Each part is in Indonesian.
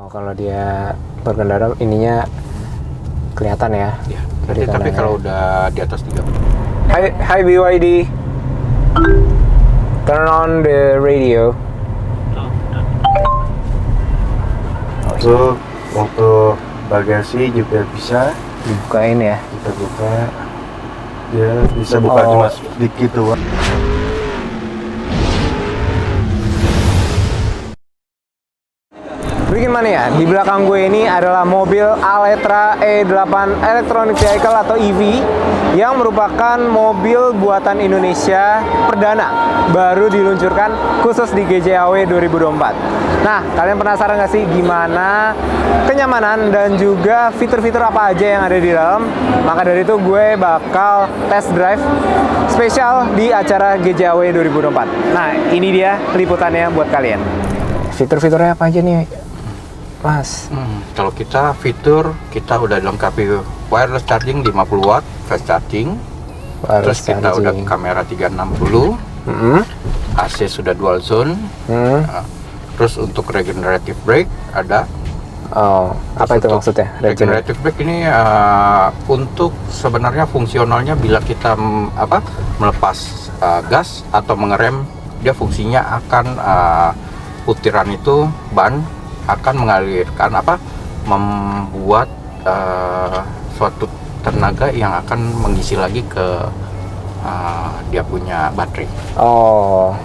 Oh, kalau dia berkendara ininya kelihatan ya? Ya, tapi kalau udah di atas 30. Hi BYD. Turn on the radio. Untuk bagasi juga bisa Dibukain ya? kita buka. Dia bisa buka cuma sedikit doang. Bikin mana ya? Di belakang gue ini adalah mobil Aletra E8 Electronic Vehicle atau EV yang merupakan mobil buatan Indonesia perdana, baru diluncurkan khusus di GJAW 2024. Nah, kalian penasaran nggak sih gimana kenyamanan dan juga fitur-fitur apa aja yang ada di dalam? Maka dari itu gue bakal test drive spesial di acara GJAW 2024. Nah, ini dia liputannya buat kalian. Fitur-fiturnya apa aja nih, Mas? Kalau kita fitur, kita udah dilengkapi wireless charging 50 watt, fast charging. Terus kita udah kamera 360, AC sudah dual zone. Terus untuk regenerative brake ada. Oh, apa itu maksudnya? Regenerative brake ini untuk sebenarnya fungsionalnya bila kita melepas gas atau mengerem, dia fungsinya akan putiran itu ban akan mengalirkan membuat suatu tenaga yang akan mengisi lagi ke dia punya baterai. Oh,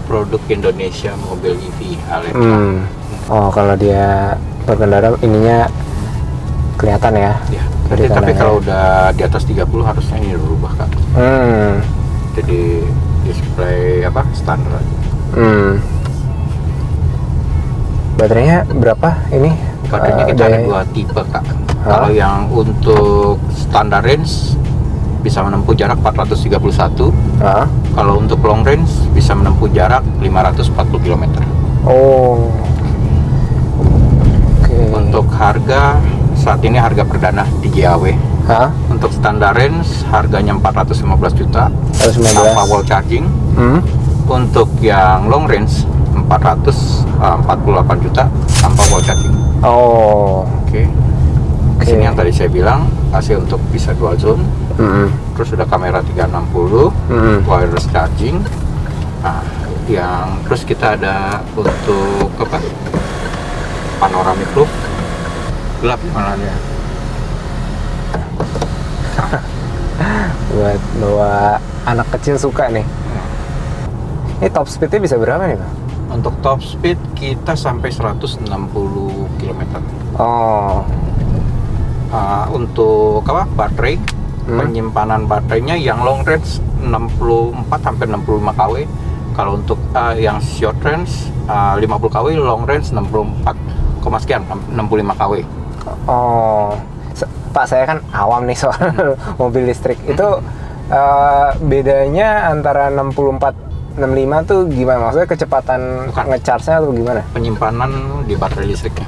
Produk Indonesia mobil EV Aletra. Oh, kalau dia berkendara ininya kelihatan ya? Ya, tapi kalau udah di atas 30 harusnya ini berubah, Kak. Jadi display standar. Baterainya berapa ini? Baterainya kita ada dua tipe, Kak. Kalau yang untuk standar range bisa menempuh jarak 431. Kalau untuk long range bisa menempuh jarak 540 km. Oh. Okay. Untuk harga saat ini harga perdana di GAW. Untuk standar range harganya 415 juta tanpa wall charging. Untuk yang long range 448 juta tanpa wall charging. Oh. Oke. Sini yang tadi saya bilang AC untuk bisa dual zone. Terus sudah kamera 360, wireless charging. Nah, yang terus kita ada untuk panoramic roof. Gelap gimana ya? Buat bawa anak kecil suka nih. Ini top speednya bisa berapa nih, Pak? Untuk top speed kita sampai 160 km. Oh. Untuk baterai, penyimpanan baterainya yang long range 64 sampai 65 kW. Kalau untuk yang short range 50 kW, long range 64, sekian 65 kW. Oh. Pak, saya kan awam nih soal mobil listrik. Itu bedanya antara 64 65 tuh gimana? Maksudnya kecepatan nge-charge-nya atau gimana? Penyimpanan di baterai listriknya.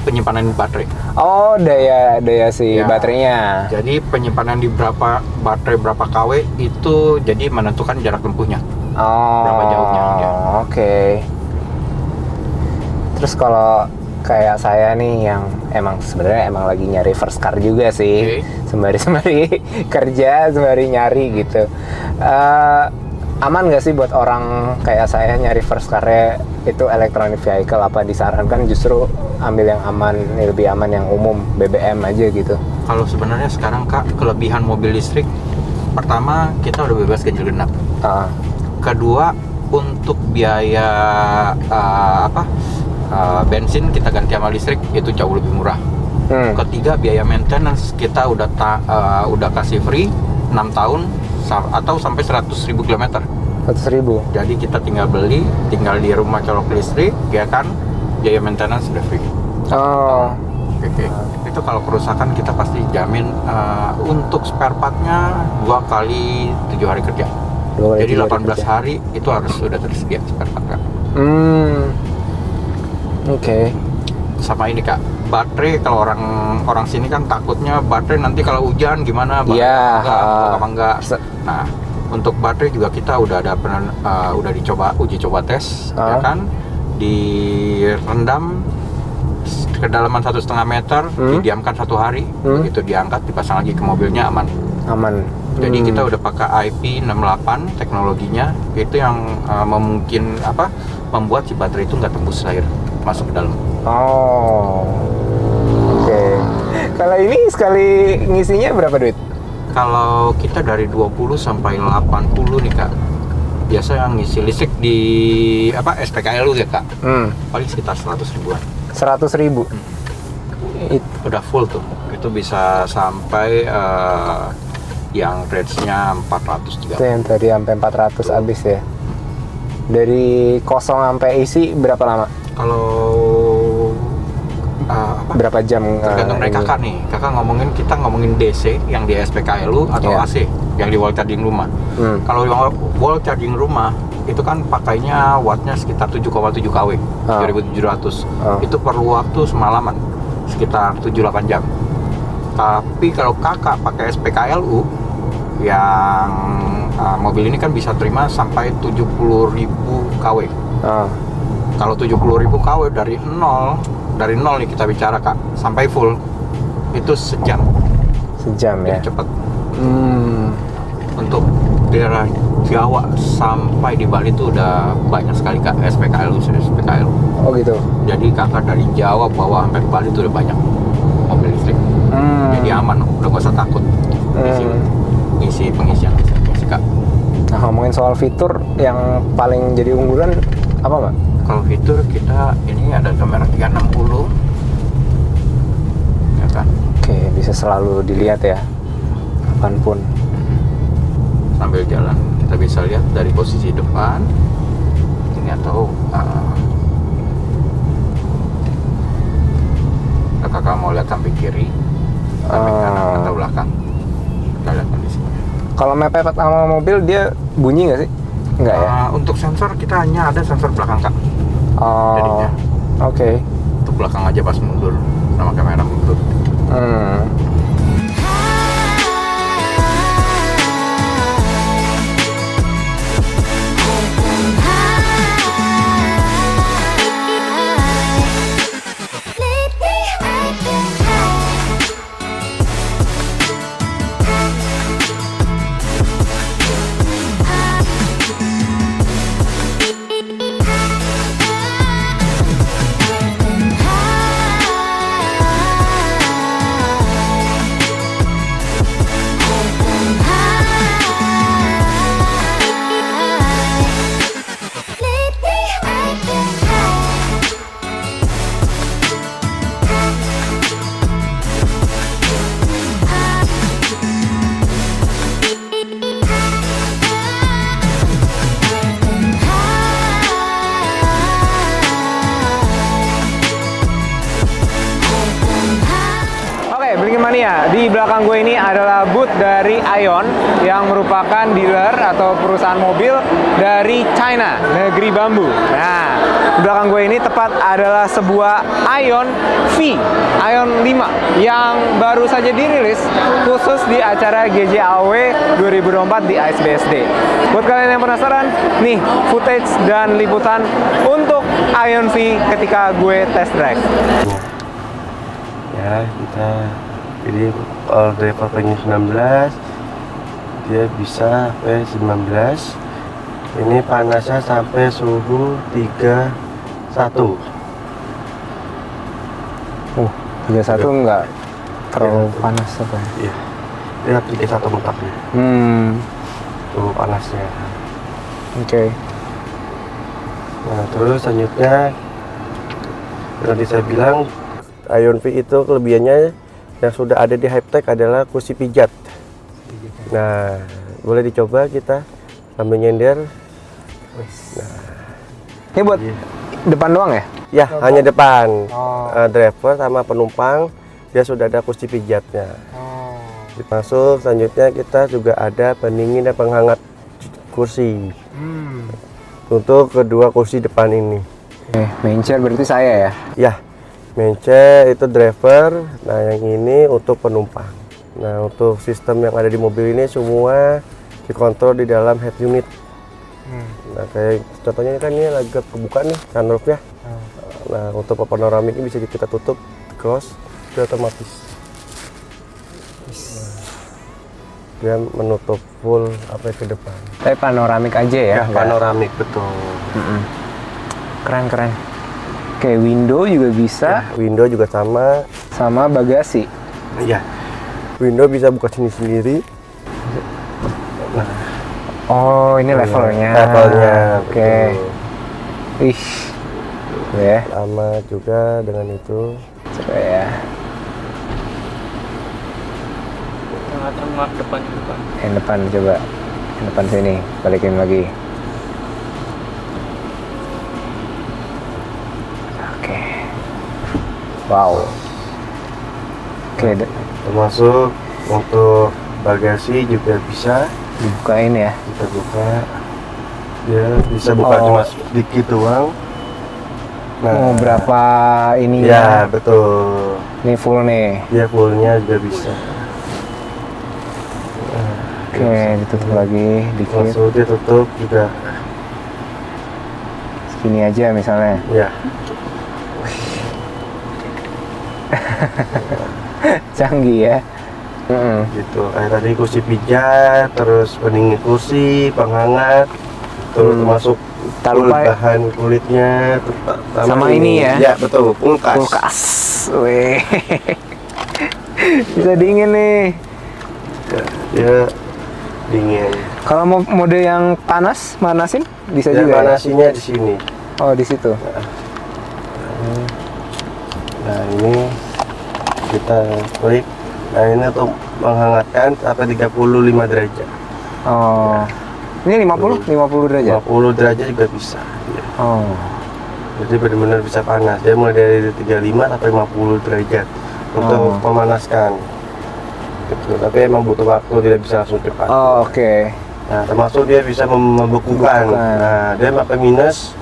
Penyimpanan di baterai. Oh, daya si baterainya. Jadi penyimpanan di berapa kW itu jadi menentukan jarak tempuhnya. Oh. Berapa jauhnya dia. Oke. Terus kalau kayak saya nih yang sebenarnya lagi nyari first car juga sih. Sembari kerja, sembari nyari gitu. Aman nggak sih buat orang kayak saya nyari first car-nya itu electronic vehicle? Apa disarankan justru ambil yang aman, lebih aman yang umum, BBM aja gitu? Kalau sebenarnya sekarang, Kak, kelebihan mobil listrik, pertama kita udah bebas ganjil genap. Kedua, untuk biaya bensin kita ganti sama listrik itu jauh lebih murah. Ketiga, biaya maintenance kita udah kasih free 6 tahun atau sampai 100.000 km. 100.000. Jadi kita tinggal di rumah colok listrik, ya kan, biaya maintenance sudah free. Oh. Oke. Itu kalau kerusakan kita pasti jamin untuk spare partnya 2 kali 7 hari kerja. Jadi 18 hari itu harus sudah tersedia spare partnya. Oke. Sama ini, Kak, baterai kalau orang sini kan takutnya baterai nanti kalau hujan gimana? Apa enggak? Nah, untuk baterai juga kita udah ada uji coba tes, ya kan, direndam kedalaman 1,5 meter, didiamkan 1 hari, begitu diangkat dipasang lagi ke mobilnya aman. Jadi kita udah pakai IP68 teknologinya, itu yang membuat si baterai itu nggak tembus air masuk ke dalam. Oke. Kalau ini sekali ngisinya berapa duit? Kalau kita dari 20 sampai 80 nih Kak. Biasa yang ngisi listrik di SPKLU ya Kak. Paling sekitar 100 ribuan. 100 ribu? Udah full tuh. Itu bisa sampai yang range-nya 430. Itu yang tadi sampai 400 habis ya. Dari kosong sampai isi berapa lama? Kalau berapa jam? Tergantung dari kakak nih. Kakak kita ngomongin DC yang di SPKLU atau AC yang di wall charging rumah. Kalau wall charging rumah itu kan pakainya wattnya sekitar 7,7 kW, 2700. Itu perlu waktu semalaman sekitar 7-8 jam. Tapi kalau kakak pakai SPKLU yang mobil ini kan bisa terima sampai 70.000 kW. Kalau 70.000 kW dari nol nih kita bicara Kak, sampai full itu sejam. Sejam ya. Jadi cepet. Untuk daerah Jawa sampai di Bali itu udah banyak sekali Kak SPKLU. Oh gitu. Jadi kakak dari Jawa bawa sampai ke Bali itu udah banyak mobil listrik. Jadi aman, udah gak usah takut ngisi pengisian Kak. Nah, ngomongin soal fitur yang paling jadi unggulan apa Mbak? Kalau fitur kita ini ada kamera 360 ya kan. Oke, bisa selalu dilihat ya kapanpun. Sambil jalan kita bisa lihat dari posisi depan ini atau kakak mau lihat samping kiri, samping kanan atau belakang, kita lihat kondisinya. Kalau mepet sama mobil dia bunyi nggak sih? Enggak ya? Untuk sensor kita hanya ada sensor belakang Kak. Jadinya. Oke. Untuk belakang aja pas mundur sama kamera mundur. Mania, di belakang gue ini adalah booth dari Aion yang merupakan dealer atau perusahaan mobil dari China, negeri bambu. Nah, di belakang gue ini tepat adalah sebuah Aion V, Aion 5 yang baru saja dirilis khusus di acara GJAW 2024 di ISBSD. Buat kalian yang penasaran, nih footage dan liputan untuk Aion V ketika gue test drive. Ya, kita jadi kalau driver pengen 19 dia bisa sampai 19. Ini panasnya sampai suhu 31. 31 enggak terlalu panas apa ya? Iya. Dia 31 mentaknya. Suhu panasnya. Oke. Nah, terus selanjutnya tadi saya bilang Aion V itu kelebihannya yang sudah ada di Hypetech adalah kursi pijat. Nah, boleh dicoba kita sambil nyender. Nah, ini buat depan doang ya? Ya, hanya depan. Driver sama penumpang dia sudah ada kursi pijatnya. Masuk, selanjutnya kita juga ada pendingin dan penghangat kursi. Untuk kedua kursi depan ini. Main chair berarti saya ya? Ya. Main chair itu driver, nah yang ini untuk penumpang. Nah, untuk sistem yang ada di mobil ini semua dikontrol di dalam head unit. Nah, kayak contohnya kan ini lagi kebuka nih sunroofnya. Nah, untuk panoramik ini bisa kita tutup, close, dia otomatis. Dia menutup full apa ke depan. Tapi panoramik aja ya? Ya, nggak? panoramik betul. Keren. Kayak window juga bisa, Ya, window juga sama. sama bagasi. Iya. Window bisa buka sini sendiri. Oh, ini levelnya. Levelnya. Oke. Betul. Ih. Ya, Sama juga dengan itu. coba ya. Tengah depan. Yang depan coba. Yang depan sini, balikin lagi. Oke. Wow. Oke, Termasuk untuk bagasi juga bisa dibukain ya. kita buka. Dia bisa buka Oh. cuma sedikit doang. Mau berapa ini Ya, betul. Ini full nih. Dia fullnya juga bisa. Oke, ditutup lagi dikit. Langsung dia tutup juga. Segini aja misalnya. Ya, Canggih ya. gitu. Kayak tadi kursi pijat, terus pendingin kursi, penghangat, terus termasuk Tak full lupa ya. bahan kulitnya, Sama ini ya? Ya, betul. Kulkas. Kulkas. Weh. Bisa dingin nih. Ya, dia dingin. Kalau mau mode yang panas, manasin bisa Dan juga. Ya? panasinya di sini. Oh, di situ. Nah, ini kita klik. Nah, ini untuk menghangatkan sampai 35 derajat. Oh. Ini 50 derajat. 50 derajat juga bisa. Ya. Oh. Jadi benar-benar bisa panas. Dia mulai dari 35 sampai 50 derajat untuk Oh. memanaskan. Gitu. Tapi emang butuh waktu, tidak bisa langsung cepat. Oh, oke. Nah, termasuk dia bisa membekukan. Membekukan. Nah, dia sampai minus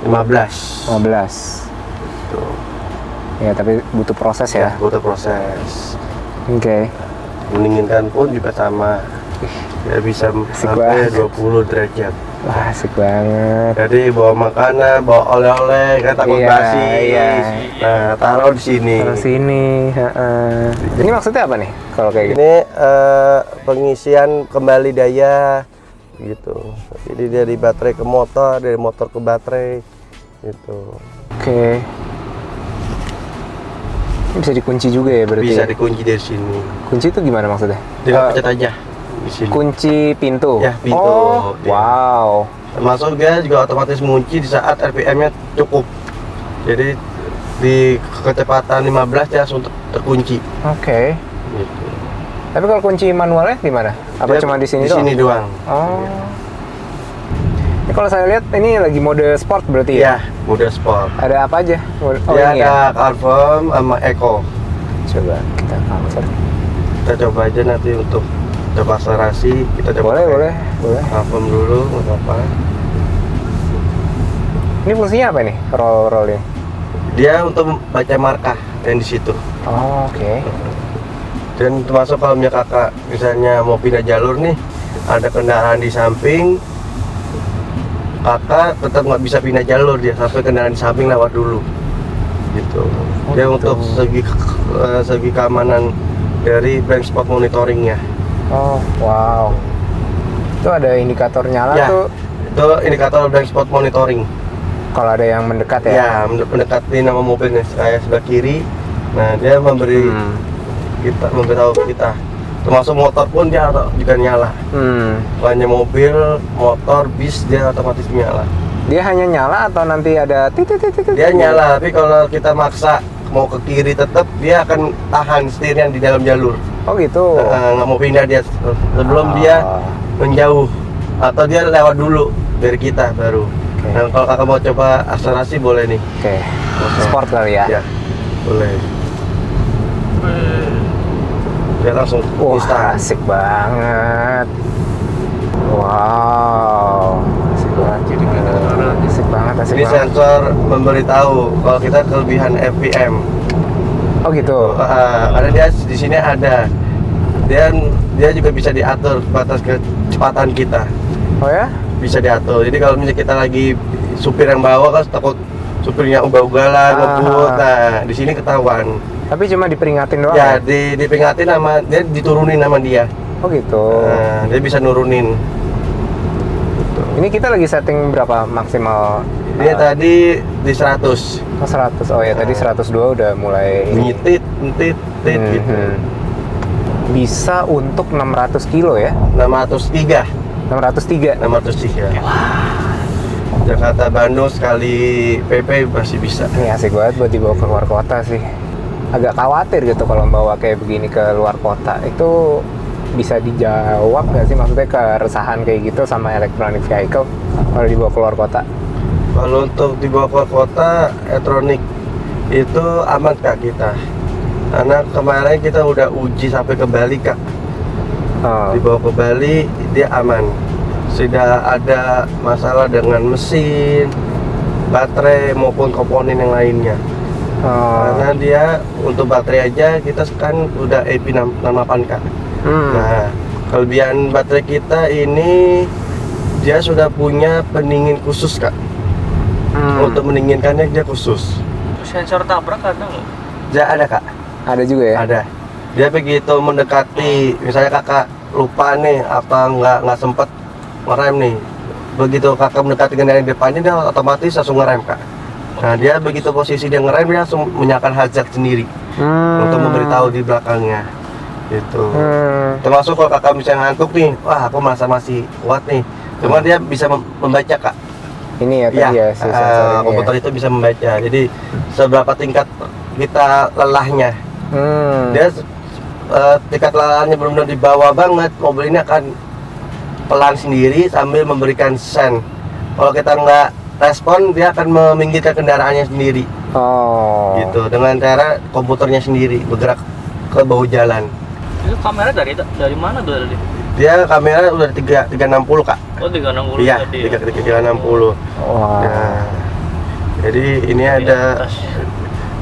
15. 15. Gitu. Ya, tapi butuh proses Ya, ya. butuh proses. Oke. Mendinginkan pun juga sama. Dia bisa Asik sampai banget. 20 derajat. Wah, asik banget. Jadi bawa makanan, bawa oleh-oleh, kan takut Iya, basi. iya. Nah, taruh di sini. Terus sini, heeh. Ini maksudnya apa nih kalau kayak gini? Ini pengisian kembali daya gitu. Jadi dari baterai ke motor, dari motor ke baterai gitu. Oke. Ini bisa dikunci juga ya berarti? Bisa ya? dikunci dari sini. Kunci itu gimana maksudnya? Tinggal pencet aja di sini. Kunci pintu? Ya, pintu. Oh, Iya. wow. Termasuk dia juga otomatis mengunci di saat RPM-nya cukup. Jadi di kecepatan 15 dia langsung terkunci. Oke. Gitu. Tapi kalau kunci manualnya di mana? Apa Dia cuma di sini Di doang? sini doang. Oh. Ini kalau saya lihat ini lagi mode sport berarti ya? Iya, mode sport. Ada apa aja? Oh, Dia ini ada ya? Calvom sama Eco. Coba kita cover. Kita coba aja nanti untuk coba akselerasi. Kita coba Boleh, pakai boleh. Calvom dulu, nggak apa-apa. Ini fungsinya apa nih? Roll ini? Dia untuk baca markah yang di situ. Oh, oke. Dan termasuk kalau kakak misalnya mau pindah jalur nih, ada kendaraan di samping, kakak tetap nggak bisa pindah jalur, dia sampai kendaraan di samping lewat dulu gitu. Dia gitu. untuk segi keamanan dari blind spot monitoringnya. Oh, wow. Itu ada indikator nyala Ya, tuh itu indikator blind spot monitoring. kalau ada yang mendekat ya? Ya, mendekati nama mobilnya saya sebelah kiri. Nah, dia memberi kita, memberitahu kita. Termasuk motor pun dia juga nyala. Hanya mobil, motor, bis dia otomatis nyala. Dia hanya nyala atau nanti ada titik? Dia nyala, tapi kalau kita maksa mau ke kiri tetap dia akan tahan setirnya di dalam jalur. Oh gitu. Nggak mau pindah dia sebelum dia menjauh atau dia lewat dulu dari kita baru. Oke. Nah, kalau kakak mau coba akselerasi boleh nih. Oke. Sport kali ya? Ya, boleh. Dia langsung Wah, instan. asik banget. Wow. Asik banget. Asik banget, asik Ini banget. sensor memberitahu kalau kita kelebihan FPM. Oh gitu. Karena dia di sini ada. Dia juga bisa diatur batas kecepatan kita. Oh ya? Bisa diatur. Jadi kalau misalnya kita lagi supir yang bawa kan takut supirnya ugal-ugalan, ngebut. Nah, di sini ketahuan. Tapi cuma diperingatin doang. Ya, diperingatin sama dia, diturunin sama dia. Oh gitu. Nah, dia bisa nurunin. Ini kita lagi setting berapa maksimal? Dia tadi di 100. Oh, 100. Oh ya, tadi 102 udah mulai ini. Nyitit gitu. Bisa untuk 600 kilo ya? 603. 603. Jakarta Bandung sekali PP masih bisa. Ini asik banget buat dibawa ke luar kota sih. Agak khawatir gitu kalau bawa kayak begini ke luar kota. Itu bisa dijawab nggak sih, maksudnya keresahan kayak gitu sama electronic vehicle kalau dibawa ke luar kota? Kalau untuk dibawa ke kota elektronik itu aman Kak kita. Karena kemarin kita udah uji sampai ke Bali Kak. Dibawa ke Bali dia aman. Sudah ada masalah dengan mesin, baterai maupun komponen yang lainnya. Karena dia untuk baterai aja kita kan udah EP68 Kak. Nah, kelebihan baterai kita ini dia sudah punya pendingin khusus Kak. Untuk mendinginkannya dia khusus. Sensor tabrak ada nggak? Ya ada Kak. Ada juga ya? Ada. Dia begitu mendekati, misalnya kakak lupa nih apa nggak sempet ngerem nih. Begitu kakak mendekati kendaraan depannya dia otomatis langsung ngerem Kak. Nah dia begitu posisi dia ngerem dia langsung menyalakan hazard sendiri untuk memberitahu di belakangnya. Gitu. Termasuk kalau kakak misalnya ngantuk nih, wah aku merasa masih kuat nih. Cuma dia bisa membaca Kak. Ini ya tadi ya, si sensor ini komputer ya. itu bisa membaca. Jadi seberapa tingkat kita lelahnya. Dia tingkat lelahnya benar-benar di bawah banget. Mobil ini akan pelan sendiri sambil memberikan sen. Kalau kita nggak respon, dia akan meminggirkan kendaraannya sendiri. Gitu. Dengan cara komputernya sendiri bergerak ke bahu jalan. Itu kamera dari mana tuh tadi? Dia kamera udah 360 Kak. Oh 360 Iya, tadi. 360. Wah. Nah, jadi ini Di ada atas.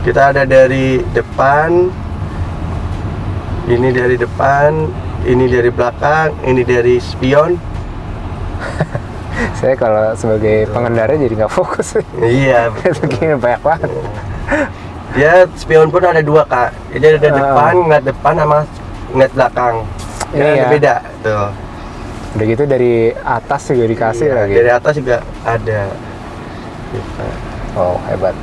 kita ada dari depan, ini dari depan, ini dari belakang, ini dari spion. Saya kalau sebagai pengendara jadi nggak fokus. Iya, Begini banyak banget. dia spion pun ada 2 Kak. Jadi ada ngeliat depan sama ngeliat belakang. Iya. Beda tuh. Udah gitu dari atas juga dikasih Iya, lagi. dari atas juga ada. Gitu. Oh hebat.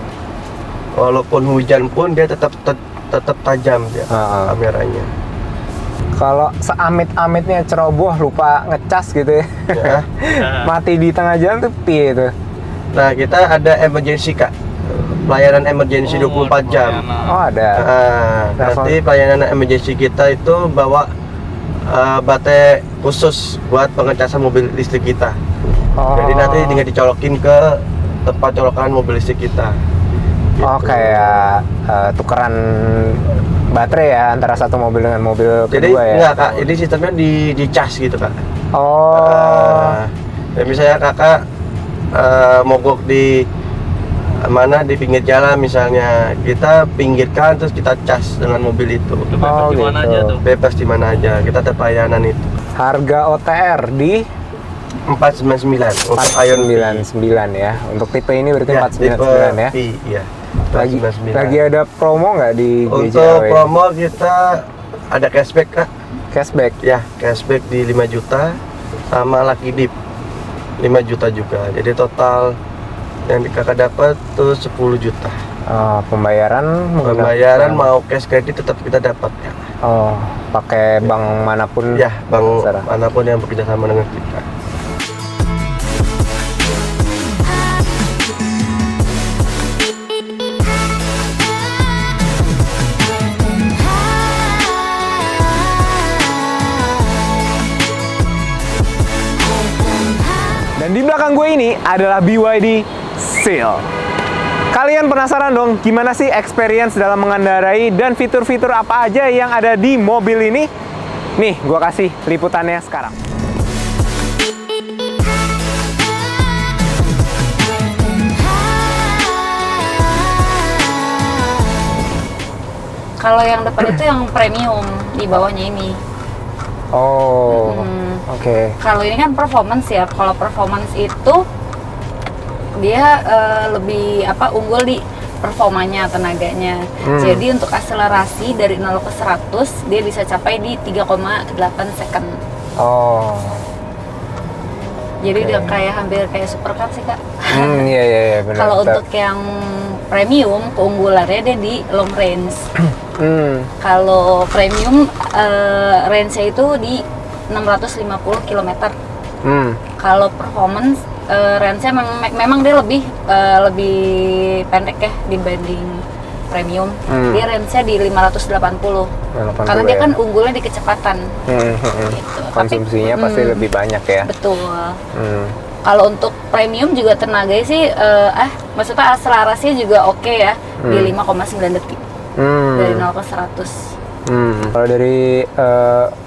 Walaupun hujan pun dia tetap tajam dia kameranya. Kalau seamit-amitnya ceroboh lupa ngecas gitu ya, Ya. mati di tengah jalan tuh piye itu? Nah kita ada emergency Kak, pelayanan emergency 24 jam. Oh ada. Nanti pelayanan emergency kita itu bawa baterai khusus buat pengecasan mobil listrik kita. Jadi nanti tinggal dicolokin ke tempat colokan mobil listrik kita. Oh kayak tukeran baterai ya antara satu mobil dengan mobil Jadi kedua ya? enggak Kak, ini sistemnya di cas gitu Kak. Ya misalnya kakak mogok di mana di pinggir jalan misalnya, kita pinggirkan terus kita cas dengan mobil itu. Bebas di mana aja tuh. Bebas di mana aja, kita ada pelayanan itu. Harga OTR di 499 untuk Ion V. 499 ya. Untuk tipe ini berarti Ya, 499 ya. V, iya. Lagi 499. ada promo nggak di Untuk GJAW? promo kita ada cashback Kak. Cashback. Ya, cashback di 5 juta sama Lucky Dip 5 juta juga. Jadi total yang kakak dapat tuh 10 juta. Pembayaran Pembayaran mau cash kredit tetap kita dapat ya. Oh, pakai bank manapun. Ya, bank terserah. manapun yang bekerja sama dengan kita. Dan di belakang gue ini adalah BYD Seal. Kalian penasaran dong gimana sih experience dalam mengendarai dan fitur-fitur apa aja yang ada di mobil ini? Nih, gue kasih liputannya sekarang. Kalau yang depan itu yang premium, di bawahnya ini. Oh, oke. Kalau ini kan performance ya. Kalau performance itu dia lebih unggul di performanya, tenaganya. Jadi untuk akselerasi dari 0 ke 100 dia bisa capai di 3,8 second. Oh. Jadi dia hampir kayak supercar sih Kak. Iya benar. Kalau untuk yang premium keunggulannya dia di long range. Kalau premium range-nya itu di 650 km. Kalau performance range-nya memang dia lebih pendek ya dibanding premium. Dia range-nya di 580. Karena dia kan unggulnya di kecepatan. Gitu. Konsumsinya pasti lebih banyak ya. Betul. Kalau untuk premium juga tenaganya sih maksudnya akselerasinya juga oke ya, di 5,9 detik. Dari 0 ke 100. Kalau dari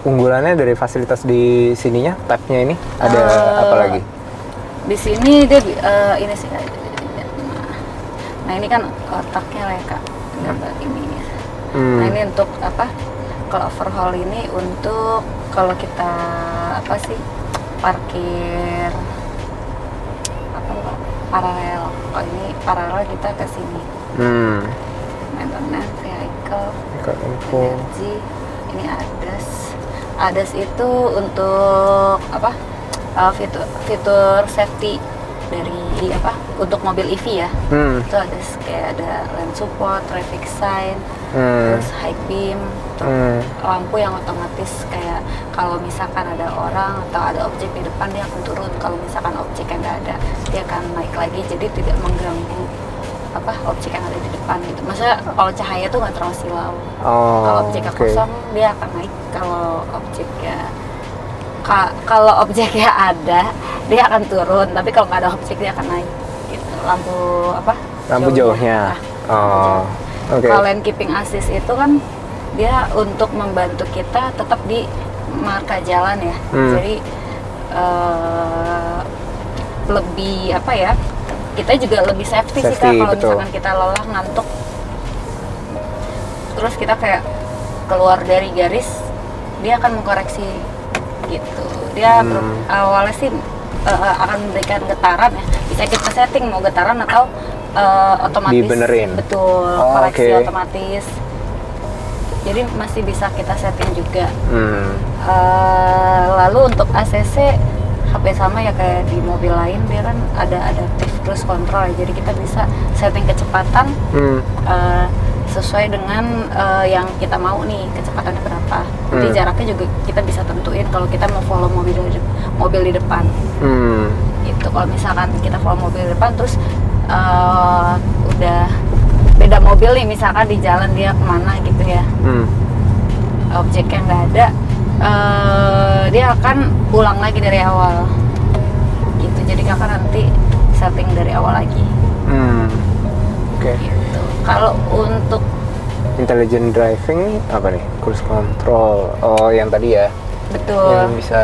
unggulannya dari fasilitas di sininya, tab-nya ini ada apa lagi? Di sini dia ini sih Kak. Nah ini kan otaknya lah ya Kak, gambar ini. Nah ini untuk kalau overhaul ini untuk kalau kita parkir paralel. Kalau ini paralel kita ke sini. Maintenance, vehicle, energi. Ini ADAS itu untuk fitur safety dari untuk mobil EV ya. Itu ada kayak ada lane support, traffic sign, terus high beam, lampu yang otomatis kayak kalau misalkan ada orang atau ada objek di depan dia akan turun, kalau misalkan objek yang nggak ada dia akan naik lagi, jadi tidak mengganggu objek yang ada di depan gitu. Maksudnya kalau cahaya tuh nggak terlalu silau. Kalau objeknya kosong dia akan naik, kalau objeknya ada dia akan turun, tapi kalau nggak ada objek dia akan naik gitu. Lampu jauhnya. Kalau lane keeping assist itu kan dia untuk membantu kita tetap di marka jalan ya. Jadi lebih kita juga lebih safety sih Kak, kalau misalkan kita lelah, ngantuk, terus kita kayak keluar dari garis, dia akan mengkoreksi gitu. Dia awalnya sih akan memberikan getaran ya, bisa kita setting mau getaran atau otomatis. Dibenerin. Betul, koreksi otomatis. Jadi masih bisa kita setting juga. Lalu untuk ACC hampir sama ya kayak di mobil lain, dia kan ada adaptive cruise control, jadi kita bisa setting kecepatan sesuai dengan yang kita mau nih, kecepatannya berapa. Jadi jaraknya juga kita bisa tentuin kalau kita mau follow mobil di depan. Gitu. Kalau misalkan kita follow mobil di depan terus udah beda mobil nih, misalkan di jalan dia kemana gitu ya, objeknya nggak ada, dia akan ulang lagi dari awal gitu. Jadi kakak nanti setting dari awal lagi. Gitu. Kalau untuk intelligent driving apa nih? Cruise control. Oh, yang tadi ya. betul. Yang bisa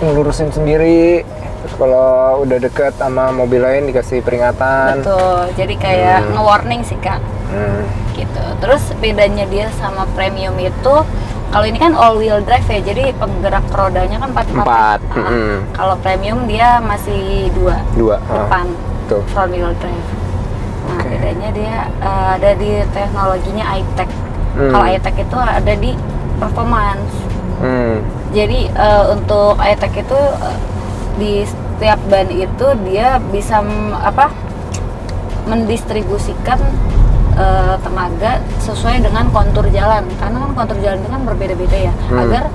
ngelurusin sendiri. Terus kalau udah deket sama mobil lain dikasih peringatan. Betul. Jadi kayak nge-warning sih Kak. Gitu. Terus bedanya dia sama premium itu, kalau ini kan all wheel drive ya, jadi penggerak rodanya kan 4. Kalau premium dia masih 2 depan, front wheel drive. Nah, bedanya dia ada di teknologinya iTech. Kalau iTech itu ada di performance. Jadi untuk iTech itu di setiap ban itu dia bisa mendistribusikan tenaga sesuai dengan kontur jalan, karena kan kontur jalan itu kan berbeda-beda ya, agar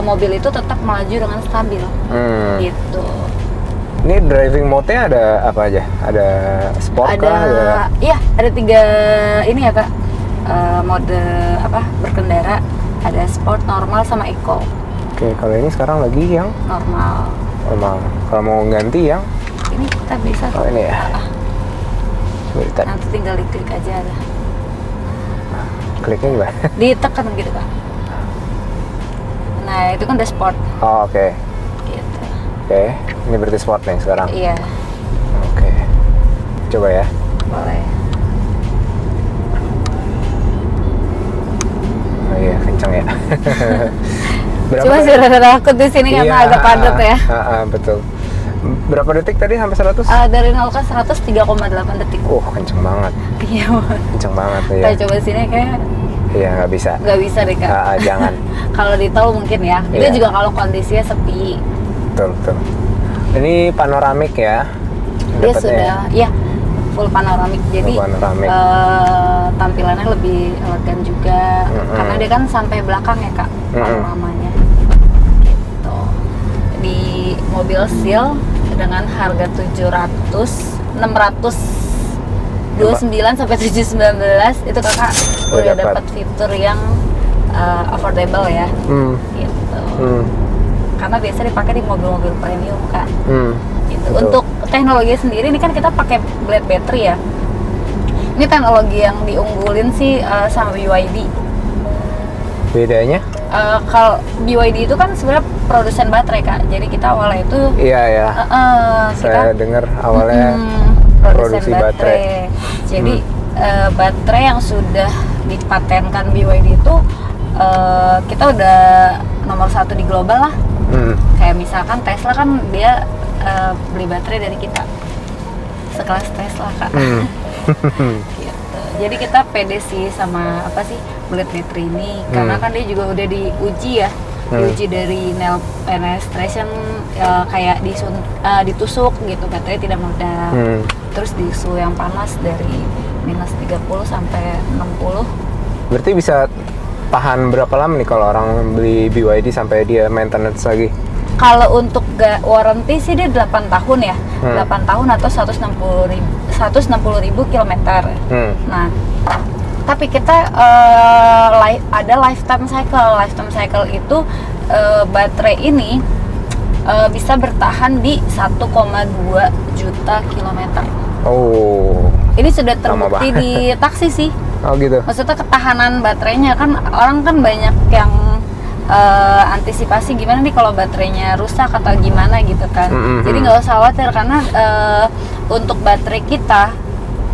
mobil itu tetap melaju dengan stabil. Gitu. Ini driving mode-nya ada apa aja? Ada sport kah? Iya, ada 3 ini ya Kak, mode berkendara. Ada sport, normal, sama eco. Oke, kalau ini sekarang lagi yang normal. Kalau mau ganti yang ini kita bisa. Oh ini ya. Nanti tinggal diklik aja ada. Kliknya gimana? Ditekan gitu Kak. Nah itu kan udah sport. Oh oke. Gitu. Oke, ini berarti sport nih sekarang. Iya. Oke. Coba ya. Boleh. Oh iya, kenceng ya. Cuma sih rada takut di sini karena agak padat ya. Betul. Berapa detik tadi sampai 100? Dari 0 ke 100 3,8 detik. Kenceng banget. Iya. Kenceng banget ya. Kita coba sini kayak Iya, nggak bisa. nggak bisa deh Kak. Jangan. Kalau di tol mungkin ya. Iya. Itu juga kalau kondisinya sepi. Betul. Ini panoramik ya. Dia Dapatnya sudah, ya full panoramik. Jadi Full panoramik. tampilannya lebih elegan juga. Karena dia kan sampai belakang ya Kak panoramanya. Gitu. Di mobil Seal dengan harga 629 sampai 719 itu Kakak udah dapat fitur yang affordable ya. Gitu. Karena biasa dipakai di mobil-mobil premium Kak. Gitu. Betul. Untuk teknologi sendiri ini kan kita pakai blade battery ya. Ini teknologi yang diunggulin sih sama BYD. Bedanya? Kalau BYD itu kan sebenarnya produsen baterai Kak. Jadi kita awalnya itu Iya. Saya dengar awalnya produksi baterai. Jadi baterai yang sudah dipatenkan BYD itu kita udah nomor 1 di global lah. Kayak misalkan Tesla kan dia beli baterai dari kita, sekelas Tesla Kak. Gitu. Jadi kita pede sih sama blade battery ini, karena kan dia juga udah diuji ya, diuji dari nail penetration, kayak ditusuk gitu, baterai tidak meledak. Terus di suhu yang panas dari minus 30 sampai 60. Berarti bisa tahan berapa lama nih kalau orang beli BYD sampai dia maintenance lagi? Kalau untuk warranty sih dia 8 tahun ya. 8 tahun atau 160.000 kilometer. Nah, tapi kita ada lifetime cycle. Lifetime cycle itu baterai ini bisa bertahan di 1,2 juta kilometer. Ini sudah terbukti di taksi sih. Gitu. Maksudnya ketahanan baterainya kan, orang kan banyak yang antisipasi gimana nih kalau baterainya rusak atau gimana gitu kan. Jadi nggak usah khawatir karena untuk baterai kita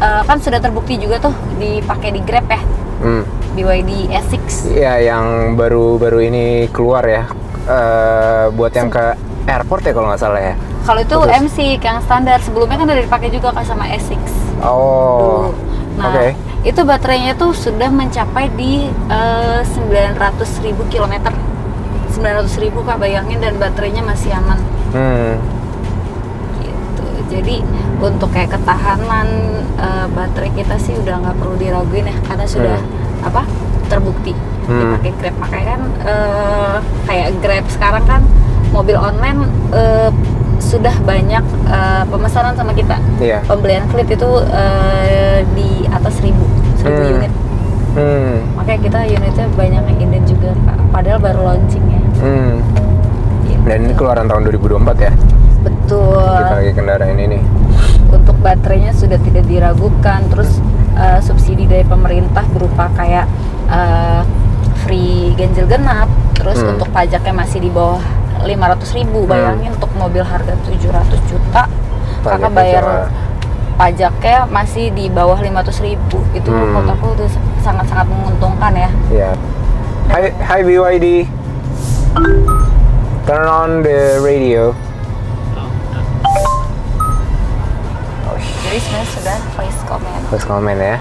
kan sudah terbukti juga tuh dipakai di Grab ya. BYD S6. Iya, yang baru ini keluar ya. Buat yang ke airport ya kalau nggak salah ya. Kalau itu MC yang standar, sebelumnya kan udah dipakai juga kan sama S6. Dulu. Nah, itu baterainya tuh sudah mencapai di 900.000 kilometer. 900.000 Kak, bayangin, dan baterainya masih aman. Gitu. Jadi untuk kayak ketahanan baterai kita sih udah nggak perlu diraguin ya, karena sudah terbukti dipakai Grab. Makanya kan kayak Grab sekarang kan mobil online sudah banyak pemesanan sama kita. Pembelian fleet itu di atas 1.000 unit. Makanya kita unitnya banyak yang inden juga Kak. Padahal baru launching ya. Gitu. Dan ini keluaran tahun 2024 ya? Betul. Kita lagi kendaraan ini. Untuk baterainya sudah tidak diragukan. Terus subsidi dari pemerintah berupa kayak free ganjil genap. Terus untuk pajaknya masih di bawah 500.000. Bayangin untuk mobil harga 700 juta Kakak bayar pajaknya masih di bawah 500.000. Itu menurut aku udah sangat-sangat menguntungkan ya. Hi BYD, turn on the radio. Jadi sebenarnya sudah voice command ya.